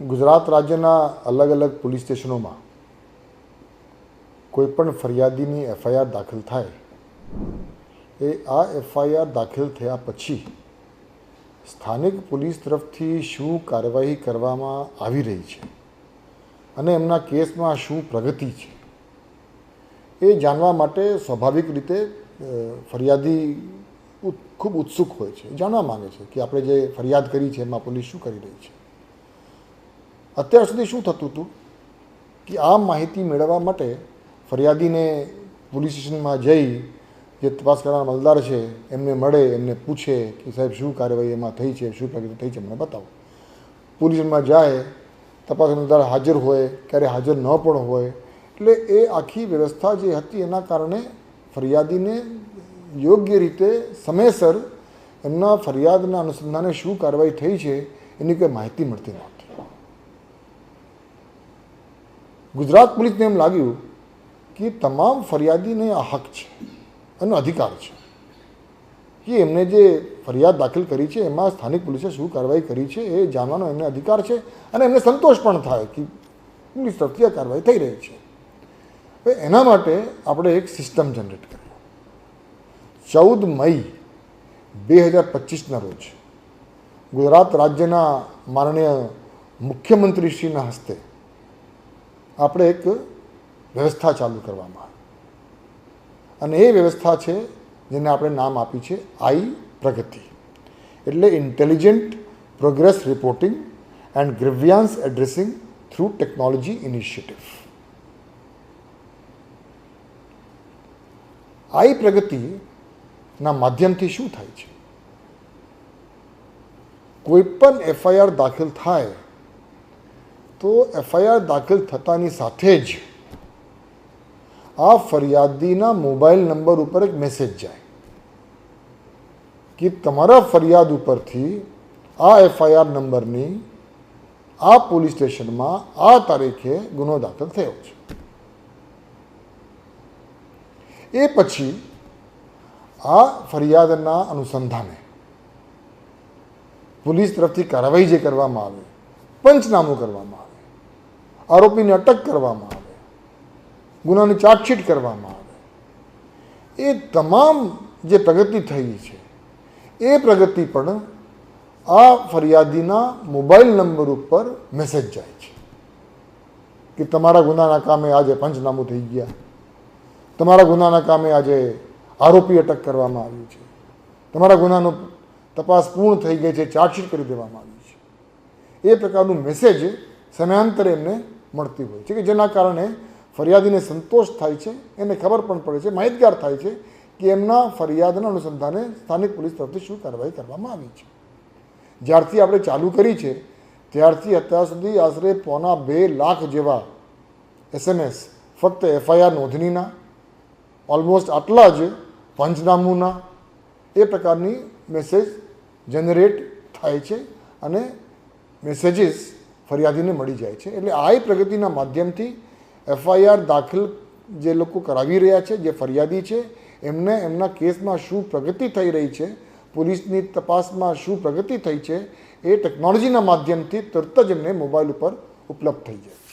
ગુજરાત રાજ્યના અલગ અલગ પોલીસ સ્ટેશનોમાં કોઈપણ ફરિયાદીની એફઆઈઆર દાખલ થાય એ આ એફઆઈઆર દાખલ થયા પછી સ્થાનિક પોલીસ તરફથી શું કાર્યવાહી કરવામાં આવી રહી છે અને એમના કેસમાં શું પ્રગતિ છે એ જાણવા માટે સ્વાભાવિક રીતે ફરિયાદી ખૂબ ઉત્સુક હોય છે, જાણવા માગે છે કે આપણે જે ફરિયાદ કરી છે એમાં પોલીસ શું કરી રહી છે. અત્યાર સુધી શું થતું હતું કે આ માહિતી મેળવવા માટે ફરિયાદીને પોલીસ સ્ટેશનમાં જઈ જે તપાસ કરવાના મામલતદાર છે એમને મળે, એમને પૂછે કે સાહેબ શું કાર્યવાહી એમાં થઈ છે, શું પ્રગતિ થઈ છે, મને બતાવો. પોલીસ સ્ટેશનમાં જાય, તપાસ મામલતદાર હાજર હોય, ક્યારે હાજર ન પણ હોય. એટલે એ આખી વ્યવસ્થા જે હતી એના કારણે ફરિયાદીને યોગ્ય રીતે સમયસર એમના ફરિયાદના અનુસંધાને શું કાર્યવાહી થઈ છે એની કોઈ માહિતી મળતી નહોતી. ગુજરાત પોલીસને એમ લાગ્યું કે તમામ ફરિયાદીને આ હક છે, એનો અધિકાર છે કે એમને જે ફરિયાદ દાખલ કરી છે એમાં સ્થાનિક પોલીસે શું કાર્યવાહી કરી છે એ જાણવાનો એમને અધિકાર છે અને એમને સંતોષ પણ થાય કે પોલીસ તરફથી આ કાર્યવાહી થઈ રહી છે. હવે એના માટે આપણે એક સિસ્ટમ જનરેટ કરી. 14 મઈ 2025ના રોજ ગુજરાત રાજ્યના માનનીય મુખ્યમંત્રીશ્રીના હસ્તે આપણે એક વ્યવસ્થા ચાલુ કરવામાં આવી અને એ વ્યવસ્થા છે જેને આપણે નામ આપ્યું છે આઈ પ્રગતિ, એટલે intelligent progress reporting and grievance addressing through technology initiative. I પ્રગતિના માધ્યમથી શું થાય છે, કોઈ પણ એફઆઈઆર દાખલ થાય તો એફઆઈઆર દાખલ થતાની સાથે જ આ ફરિયાદીના મોબાઈલ નંબર ઉપર એક મેસેજ જાય કે તમારા ફરિયાદ ઉપરથી આ એફઆઈઆર નંબરની આ પોલીસ સ્ટેશનમાં આ તારીખે ગુનો દાખલ થયો છે. એ પછી આ ફરિયાદના અનુસંધાને પોલીસ તરફથી કાર્યવાહી જે કરવામાં આવે, પંચનામું કરવામાં આવે, આરોપીને અટક કરવામાં આવે, ગુનાની ચાર્જશીટ કરવામાં આવે, એ તમામ જે પ્રગતિ થઈ છે એ પ્રગતિ પણ આ ફરિયાદીના મોબાઈલ નંબર ઉપર મેસેજ જાય છે કે તમારા ગુનાના કામે આજે પંચનામું થઈ ગયા, તમારા ગુનાના કામે આજે આરોપી અટક કરવામાં આવ્યું છે, તમારા ગુનાનો તપાસ પૂર્ણ થઈ ગઈ છે, ચાર્જશીટ કરી દેવામાં આવી છે. એ પ્રકારનું મેસેજ સમયાંતરે એમને મળતી હોય છે કે જેના કારણે ફરિયાદીને સંતોષ થાય છે, એને ખબર પણ પડે છે, માહિતગાર થાય છે કે એમના ફરિયાદના અનુસંધાને સ્થાનિક પોલીસ તરફથી શું કાર્યવાહી કરવામાં આવી છે. જ્યારથી આપણે ચાલુ કરી છે ત્યારથી અત્યાર સુધી આશરે 2.25 લાખ જેવા SMS ફક્ત એફઆઈઆર નોંધણીના, ઓલમોસ્ટ આટલા જ પંચનામુના એ પ્રકારની મેસેજ જનરેટ થાય છે અને મેસેજીસ ફરિયાદીને મળી જાય છે. એટલે આ પ્રગતિના માધ્યમથી એફઆઈઆર દાખલ જે લોકો કરાવી રહ્યા છે, જે ફરિયાદી છે, એમને એમના કેસમાં શું પ્રગતિ થઈ રહી છે, પોલીસની તપાસમાં શું પ્રગતિ થઈ છે, એ ટેકનોલોજીના માધ્યમથી તરત જ એમને મોબાઈલ ઉપર ઉપલબ્ધ થઈ જાય.